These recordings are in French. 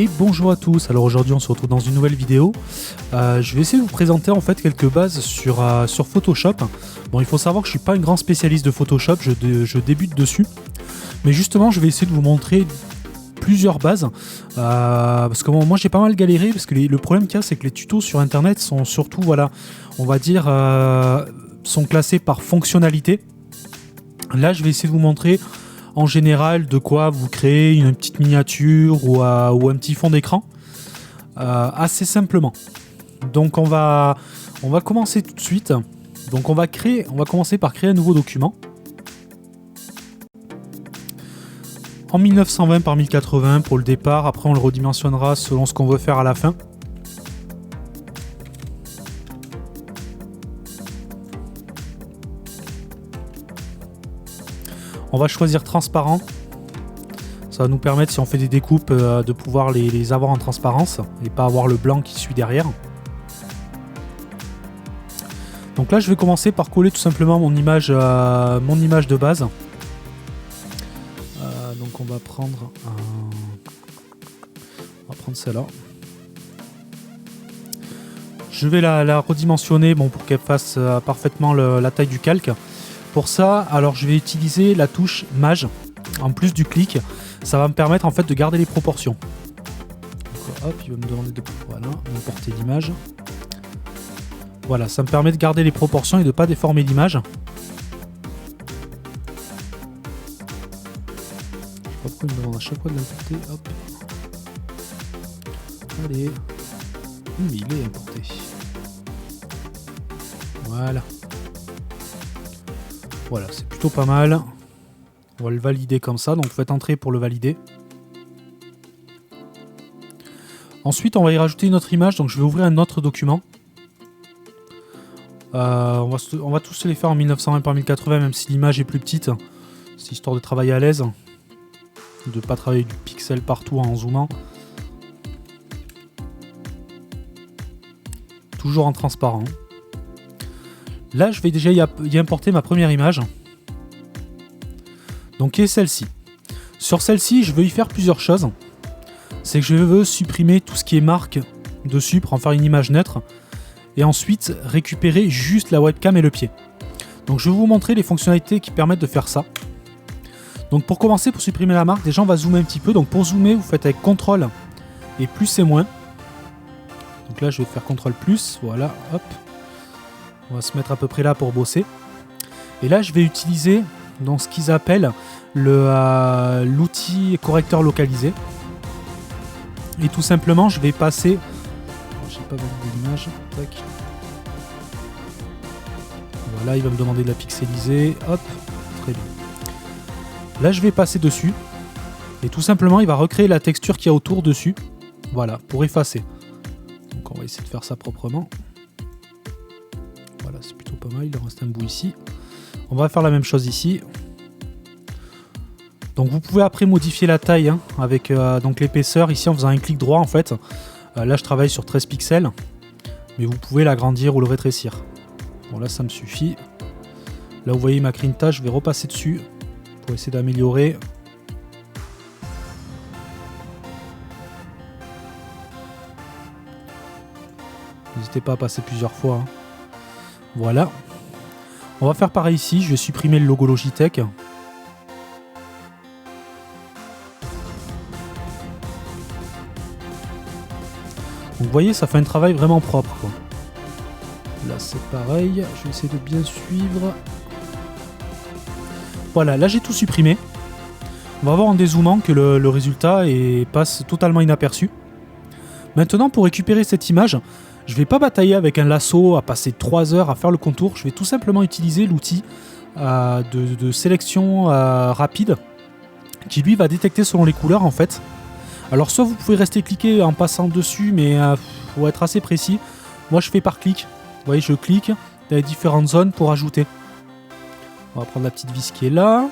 Et bonjour à tous, alors aujourd'hui on se retrouve dans une nouvelle vidéo. Je vais essayer de vous présenter en fait quelques bases sur Photoshop. Bon, il faut savoir que je suis pas un grand spécialiste de Photoshop, je débute dessus. Mais justement je vais essayer de vous montrer plusieurs bases. Parce que bon, moi j'ai pas mal galéré, parce que le problème qu'il y a c'est que les tutos sur internet sont surtout, voilà, on va dire, sont classés par fonctionnalité. Là je vais essayer de vous montrer en général de quoi vous créer une petite miniature ou un petit fond d'écran assez simplement. Donc on va commencer tout de suite. Donc on va commencer par créer un nouveau document en 1920 par 1080 pour le départ. Après on le redimensionnera selon ce qu'on veut faire à la fin. On va choisir transparent. Ça va nous permettre, si on fait des découpes, de pouvoir les avoir en transparence et pas avoir le blanc qui suit derrière. Donc là, je vais commencer par coller tout simplement mon image de base. Donc on va prendre celle-là. Je vais la redimensionner, bon, pour qu'elle fasse parfaitement la taille du calque. Pour ça, alors je vais utiliser la touche Maj en plus du clic. Ça va me permettre en fait de garder les proportions. Donc, hop, il va me demander d'importer l'image. Voilà, ça me permet de garder les proportions et de ne pas déformer l'image. Je sais pas pourquoi il me demande à chaque fois de l'importer. Hop. Allez. Il est importé. Voilà. Voilà, c'est plutôt pas mal. On va le valider comme ça, donc faites entrer pour le valider. Ensuite, on va y rajouter une autre image, donc je vais ouvrir un autre document. On va tous les faire en 1920 par 1080, même si l'image est plus petite. C'est histoire de travailler à l'aise, de ne pas travailler du pixel partout en zoomant. Toujours en transparent. Là, je vais déjà y importer ma première image. Donc, qui est celle-ci. Sur celle-ci, je veux y faire plusieurs choses. C'est que je veux supprimer tout ce qui est marque dessus pour en faire une image neutre. Et ensuite, récupérer juste la webcam et le pied. Donc, je vais vous montrer les fonctionnalités qui permettent de faire ça. Donc, pour commencer, pour supprimer la marque, déjà, on va zoomer un petit peu. Donc, pour zoomer, vous faites avec CTRL et plus et moins. Donc là, je vais faire CTRL+, voilà, hop. On va se mettre à peu près là pour bosser. Et là, je vais utiliser donc ce qu'ils appellent l'outil correcteur localisé. Et tout simplement, je vais passer... Je n'ai pas validé l'image. Tac. Voilà, il va me demander de la pixeliser. Hop, très bien. Là, je vais passer dessus. Et tout simplement, il va recréer la texture qu'il y a autour dessus. Voilà, pour effacer. Donc on va essayer de faire ça proprement. Voilà, c'est plutôt pas mal, il en reste un bout ici. On va faire la même chose ici. Donc vous pouvez après modifier la taille hein, avec donc l'épaisseur ici en faisant un clic droit en fait. Là je travaille sur 13 pixels, mais vous pouvez l'agrandir ou le rétrécir. Bon là ça me suffit. Là vous voyez ma grinta, je vais repasser dessus pour essayer d'améliorer. N'hésitez pas à passer plusieurs fois. Hein. Voilà. On va faire pareil ici. Je vais supprimer le logo Logitech. Donc vous voyez, ça fait un travail vraiment propre, quoi. Là, c'est pareil. Je vais essayer de bien suivre. Voilà, là, j'ai tout supprimé. On va voir en dézoomant que le résultat passe totalement inaperçu. Maintenant, pour récupérer cette image... Je ne vais pas batailler avec un lasso à passer 3 heures à faire le contour. Je vais tout simplement utiliser l'outil de sélection rapide qui lui va détecter selon les couleurs en fait. Alors soit vous pouvez rester cliquer en passant dessus, mais faut être assez précis. Moi je fais par clic. Vous voyez, je clique dans les différentes zones pour ajouter. On va prendre la petite vis qui est là.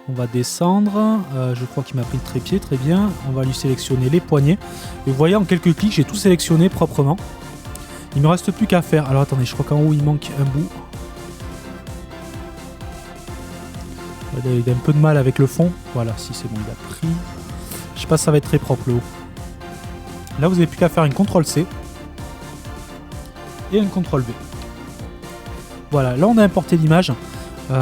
On va descendre. Je crois qu'il m'a pris le trépied, très bien. On va lui sélectionner les poignets. Et vous voyez, en quelques clics, j'ai tout sélectionné proprement. Il ne me reste plus qu'à faire. Alors attendez, je crois qu'en haut, il manque un bout. Il a un peu de mal avec le fond. Voilà, si c'est bon, il a pris. Je sais pas si ça va être très propre le haut. Là, vous n'avez plus qu'à faire un CTRL-C et un CTRL-V. Voilà, là on a importé l'image. Je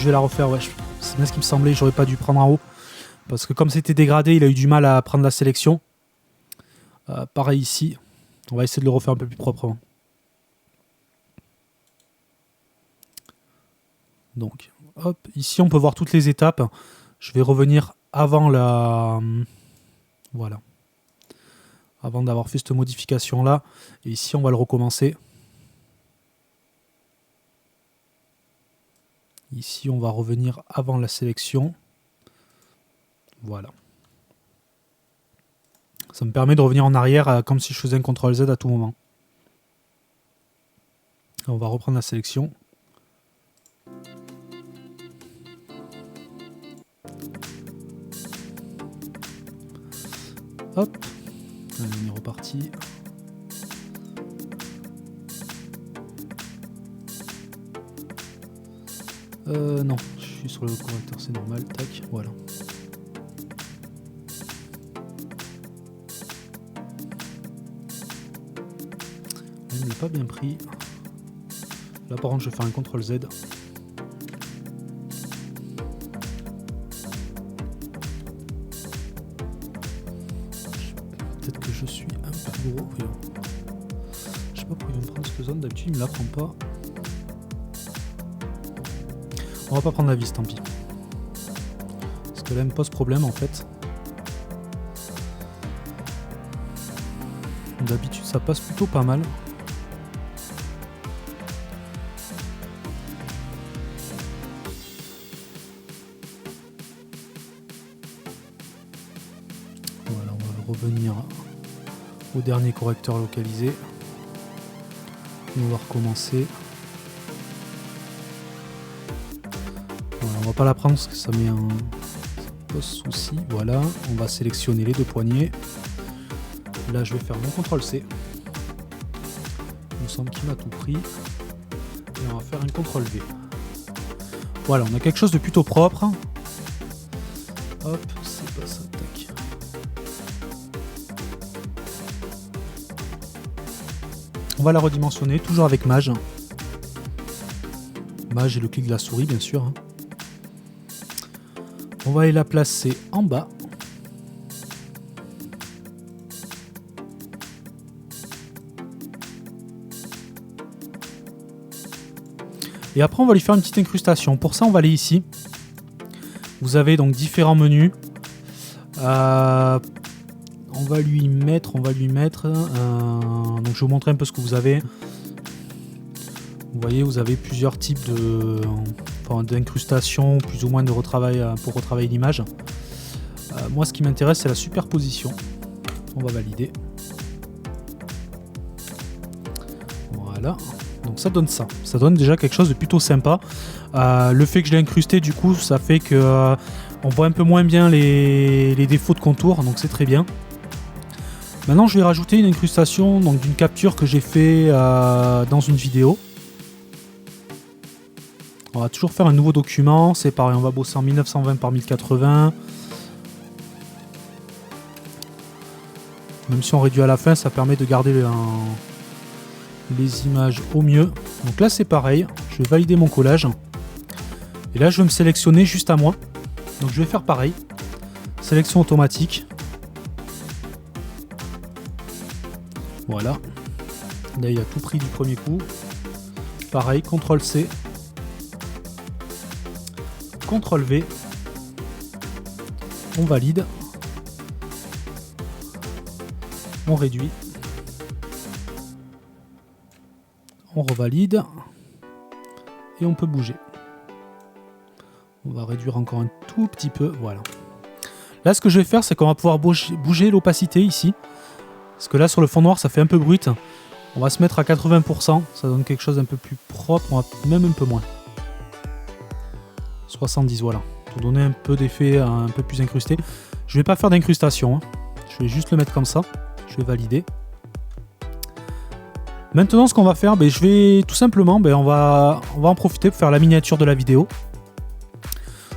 vais la refaire. Ouais, c'est bien ce qui me semblait, j'aurais pas dû prendre en haut. Parce que comme c'était dégradé, il a eu du mal à prendre la sélection. Pareil ici. On va essayer de le refaire un peu plus proprement. Donc, hop, ici on peut voir toutes les étapes. Je vais revenir avant la... Voilà. Avant d'avoir fait cette modification là. Et ici on va le recommencer. Ici on va revenir avant la sélection. Voilà. Ça me permet de revenir en arrière comme si je faisais un CTRL Z à tout moment. On va reprendre la sélection. Hop. Allez, on est reparti. Non, je suis sur le correcteur, c'est normal. Tac, voilà. Il n'est pas bien pris. Là par contre je vais faire un CTRL Z. Peut-être que je suis un peu gros. Je sais pas pourquoi il va me prendre cette zone, d'habitude il me la prend pas. On va pas prendre la vis, tant pis. Parce que là, elle me pose problème en fait. D'habitude, ça passe plutôt pas mal. Voilà, on va revenir au dernier correcteur localisé. Et on va recommencer. Voilà, on va pas la prendre parce que ça met un souci. Voilà, on va sélectionner les deux poignées. Là, je vais faire mon CTRL-C. Il me semble qu'il m'a tout pris. Et on va faire un CTRL-V. Voilà, on a quelque chose de plutôt propre. Hop, c'est pas ça, tac. On va la redimensionner, toujours avec Maj. Maj et le clic de la souris, bien sûr. On va aller la placer en bas. Et après on va lui faire une petite incrustation. Pour ça on va aller ici. Vous avez donc différents menus. On va lui mettre. Donc je vais vous montrer un peu ce que vous avez. Vous voyez, vous avez plusieurs types d'incrustation, plus ou moins de retravail pour retravailler l'image. Moi ce qui m'intéresse c'est la superposition. On va valider. Voilà. Donc ça donne ça. Ça donne déjà quelque chose de plutôt sympa. Le fait que je l'ai incrusté, du coup, ça fait que on voit un peu moins bien les défauts de contour, donc c'est très bien. Maintenant, je vais rajouter une incrustation donc d'une capture que j'ai fait dans une vidéo. On va toujours faire un nouveau document. C'est pareil, on va bosser en 1920 par 1080. Même si on réduit à la fin, ça permet de garder les images au mieux. Donc là c'est pareil, je vais valider mon collage. Et là je vais me sélectionner juste à moi. Donc je vais faire pareil. Sélection automatique. Voilà. Là il a tout pris du premier coup. Pareil, CTRL-C. CTRL-V. On valide. On réduit. On revalide et on peut bouger. On va réduire encore un tout petit peu, voilà. Là ce que je vais faire c'est qu'on va pouvoir bouger l'opacité ici. Parce que là sur le fond noir ça fait un peu brut. On va se mettre à 80%, ça donne quelque chose d'un peu plus propre, on va même un peu moins. 70 voilà, pour donner un peu d'effet un peu plus incrusté. Je vais pas faire d'incrustation, hein. Je vais juste le mettre comme ça, je vais valider. Maintenant ce qu'on va faire, je vais tout simplement, on va en profiter pour faire la miniature de la vidéo.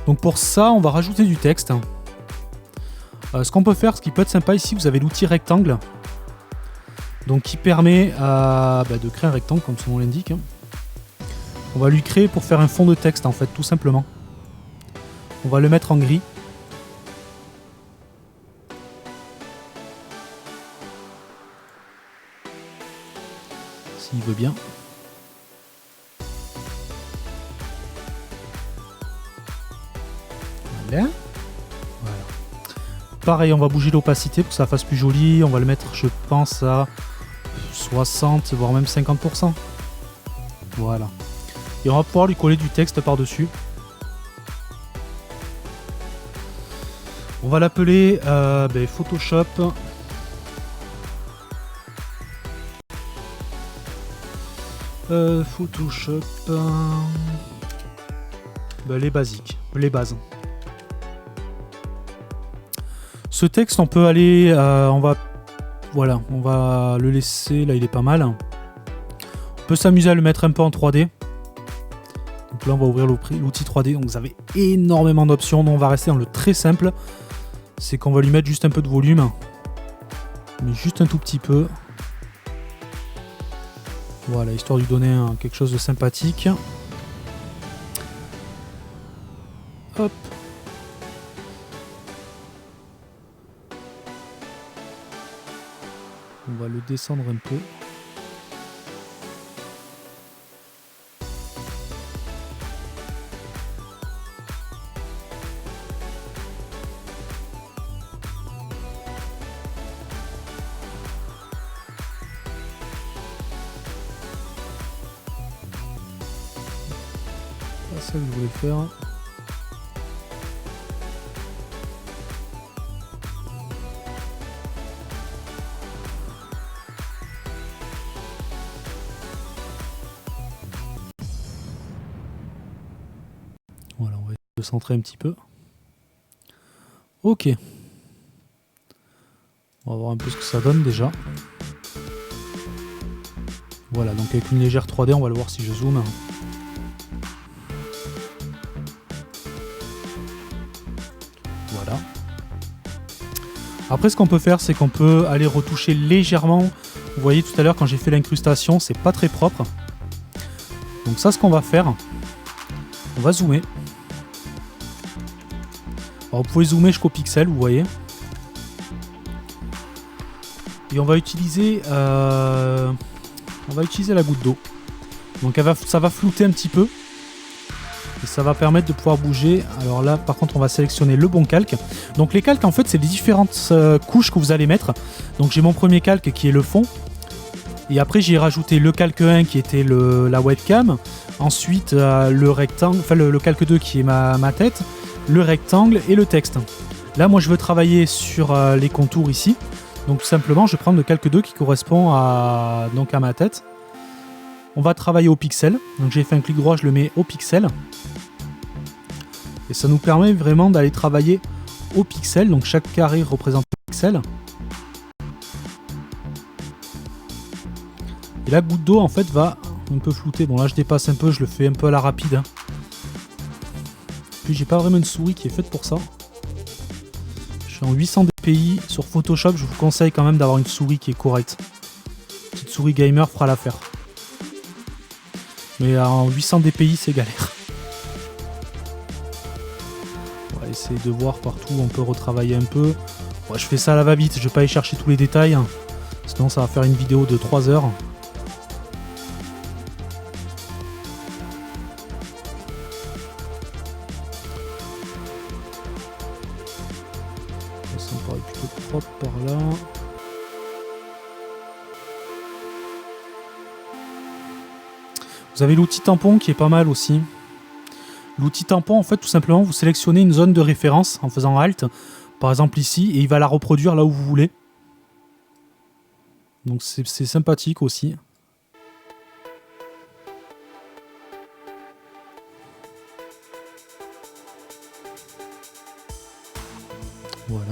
Donc pour ça on va rajouter du texte. Ce qu'on peut faire, ce qui peut être sympa ici, vous avez l'outil rectangle. Donc qui permet de créer un rectangle comme son nom l'indique. On va lui créer pour faire un fond de texte en fait, tout simplement. On va le mettre en gris. S'il veut bien. Voilà. Pareil, on va bouger l'opacité pour que ça fasse plus joli. On va le mettre, je pense, à 60, voire même 50%. Voilà. Et on va pouvoir lui coller du texte par-dessus. On va l'appeler Photoshop. Photoshop. Les basiques, les bases. Ce texte, on peut aller, on va le laisser, là il est pas mal. On peut s'amuser à le mettre un peu en 3D. Donc là on va ouvrir l'outil 3D, donc vous avez énormément d'options. Nous on va rester dans le très simple, c'est qu'on va lui mettre juste un peu de volume, mais juste un tout petit peu. Voilà, histoire de lui donner quelque chose de sympathique. Hop. On va le descendre un peu. Pas ça que je voulais faire. Voilà, on va essayer de centrer un petit peu. Ok. On va voir un peu ce que ça donne déjà. Voilà, donc avec une légère 3D, on va le voir si je zoome. Voilà. Après, ce qu'on peut faire, c'est qu'on peut aller retoucher légèrement. Vous voyez tout à l'heure, quand j'ai fait l'incrustation, c'est pas très propre. Donc ça, ce qu'on va faire, on va zoomer. Alors, vous pouvez zoomer jusqu'au pixel, vous voyez. Et on va utiliser la goutte d'eau. Donc ça va flouter un petit peu. Et ça va permettre de pouvoir bouger. Alors là, par contre, on va sélectionner le bon calque. Donc les calques, en fait, c'est les différentes couches que vous allez mettre. Donc j'ai mon premier calque qui est le fond. Et après, j'ai rajouté le calque 1 qui était la webcam. Ensuite, le rectangle, enfin le calque 2 qui est ma tête. Le rectangle et le texte. Là, moi, je veux travailler sur les contours ici. Donc tout simplement, je vais prendre le calque 2 qui correspond à ma tête. On va travailler au pixel. Donc j'ai fait un clic droit, je le mets au pixel. Et ça nous permet vraiment d'aller travailler au pixel. Donc chaque carré représente un pixel. Et la goutte d'eau en fait va un peu flouter. Bon là je dépasse un peu, je le fais un peu à la rapide. Puis j'ai pas vraiment une souris qui est faite pour ça. Je suis en 800 dpi sur Photoshop, je vous conseille quand même d'avoir une souris qui est correcte. Petite souris gamer fera l'affaire. Mais en 800 dpi c'est galère. On va essayer de voir partout où on peut retravailler un peu. Ouais, je fais ça à la va-vite, je vais pas aller chercher tous les détails. Sinon ça va faire une vidéo de 3 heures. Ça me paraît plutôt propre par là. Vous avez l'outil tampon qui est pas mal aussi. L'outil tampon, en fait, tout simplement, vous sélectionnez une zone de référence en faisant Alt, par exemple ici, et il va la reproduire là où vous voulez. Donc c'est sympathique aussi. Voilà.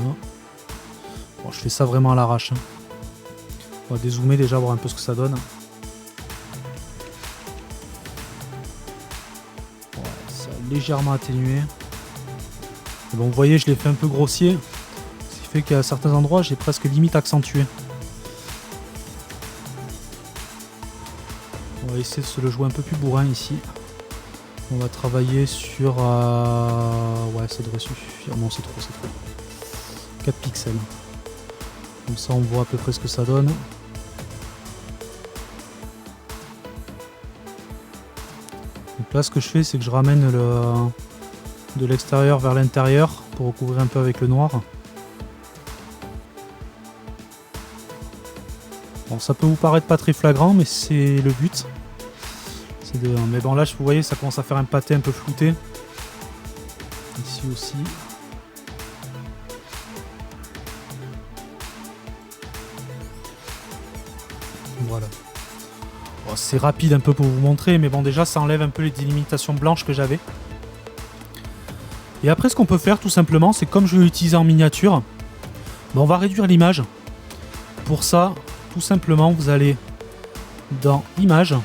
Bon, je fais ça vraiment à l'arrache. On va dézoomer déjà, voir un peu ce que ça donne. Légèrement atténué. Bon, vous voyez, je l'ai fait un peu grossier. Il fait qu'à certains endroits, j'ai presque limite accentué. On va essayer de se le jouer un peu plus bourrin ici. On va travailler sur... Ouais, ça devrait suffire. Non, c'est trop, c'est trop. 4 pixels. Comme ça, on voit à peu près ce que ça donne. Donc là, ce que je fais, c'est que je ramène de l'extérieur vers l'intérieur pour recouvrir un peu avec le noir. Bon, ça peut vous paraître pas très flagrant, mais c'est le but. Mais bon, là, vous voyez, ça commence à faire un pâté un peu flouté. Ici aussi. Voilà. Bon, c'est rapide un peu pour vous montrer, mais bon, déjà, ça enlève un peu les délimitations blanches que j'avais. Et après, ce qu'on peut faire, tout simplement, c'est comme je vais l'utiliser en miniature, ben, on va réduire l'image. Pour ça, tout simplement, vous allez dans Images.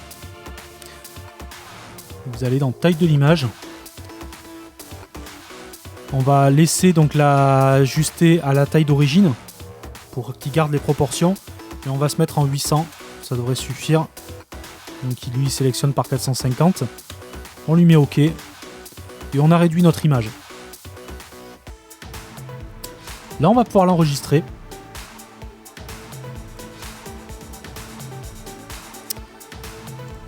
Vous allez dans Taille de l'image. On va laisser donc l'ajuster à la taille d'origine pour qu'il garde les proportions. Et on va se mettre en 800. Ça devrait suffire. Donc il lui sélectionne par 450. On lui met OK. Et on a réduit notre image. Là, on va pouvoir l'enregistrer.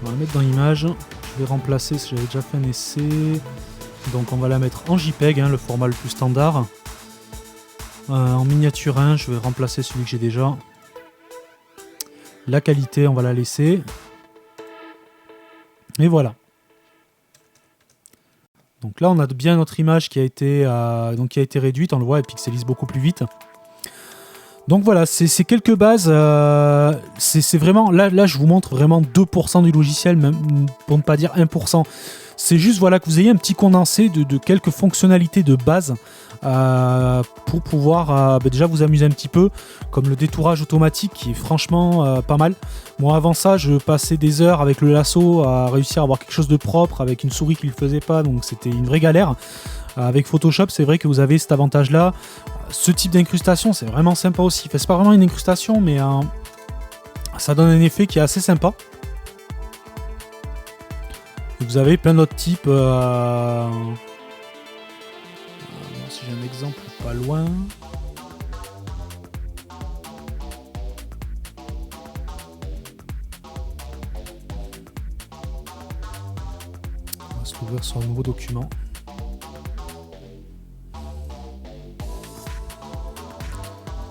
On va la mettre dans Images. Je vais remplacer, j'avais déjà fait un essai. Donc on va la mettre en JPEG, hein, le format le plus standard. En miniature 1, je vais remplacer celui que j'ai déjà. La qualité, on va la laisser. Et voilà. Donc là, on a bien notre image qui a été réduite. On le voit, elle pixelise beaucoup plus vite. Donc voilà, c'est quelques bases. C'est vraiment... Là, je vous montre vraiment 2% du logiciel, même pour ne pas dire 1%. C'est juste voilà, que vous ayez un petit condensé de quelques fonctionnalités de base pour pouvoir déjà vous amuser un petit peu, comme le détourage automatique qui est franchement pas mal. Moi avant ça, je passais des heures avec le lasso à réussir à avoir quelque chose de propre avec une souris qui ne le faisait pas, donc c'était une vraie galère. Avec Photoshop, c'est vrai que vous avez cet avantage-là. Ce type d'incrustation, c'est vraiment sympa aussi. Enfin, c'est pas vraiment une incrustation, mais ça donne un effet qui est assez sympa. Et vous avez plein d'autres types. Si j'ai un exemple pas loin. On va se l'ouvrir sur un nouveau document.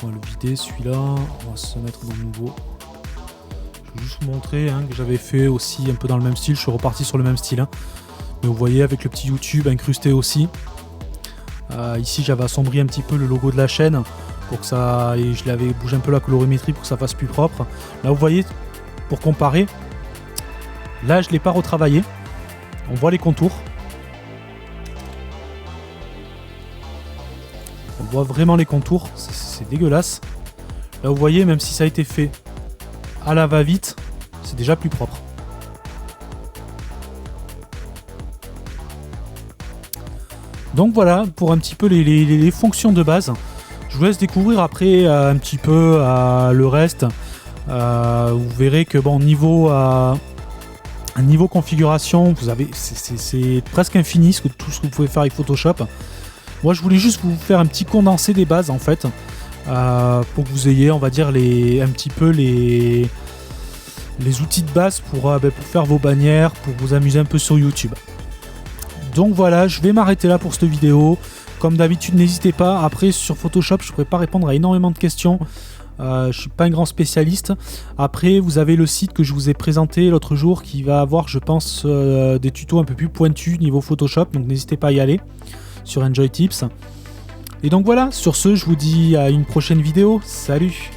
On va le vider celui-là, on va se mettre dans le nouveau. Je vais juste vous montrer que j'avais fait aussi un peu dans le même style, je suis reparti sur le même style. Mais vous voyez avec le petit YouTube incrusté aussi. Ici j'avais assombri un petit peu le logo de la chaîne pour que ça. Et je l'avais bougé un peu la colorimétrie pour que ça fasse plus propre. Là vous voyez, pour comparer, là je ne l'ai pas retravaillé. On voit les contours. On voit vraiment les contours, c'est dégueulasse. Là vous voyez, même si ça a été fait à la va-vite, c'est déjà plus propre. Donc voilà pour un petit peu les fonctions de base. Je vous laisse découvrir après un petit peu le reste. Vous verrez que bon, niveau configuration, vous avez c'est presque infini tout ce que vous pouvez faire avec Photoshop. Moi je voulais juste vous faire un petit condensé des bases en fait, pour que vous ayez on va dire un petit peu les outils de base pour faire vos bannières, pour vous amuser un peu sur YouTube. Donc voilà, je vais m'arrêter là pour cette vidéo. Comme d'habitude, n'hésitez pas. Après sur Photoshop, je ne pourrais pas répondre à énormément de questions. Je suis pas un grand spécialiste. Après, vous avez le site que je vous ai présenté l'autre jour qui va avoir, je pense, des tutos un peu plus pointus niveau Photoshop. Donc n'hésitez pas à y aller sur Enjoy Tips. Et donc voilà, sur ce, je vous dis à une prochaine vidéo. Salut!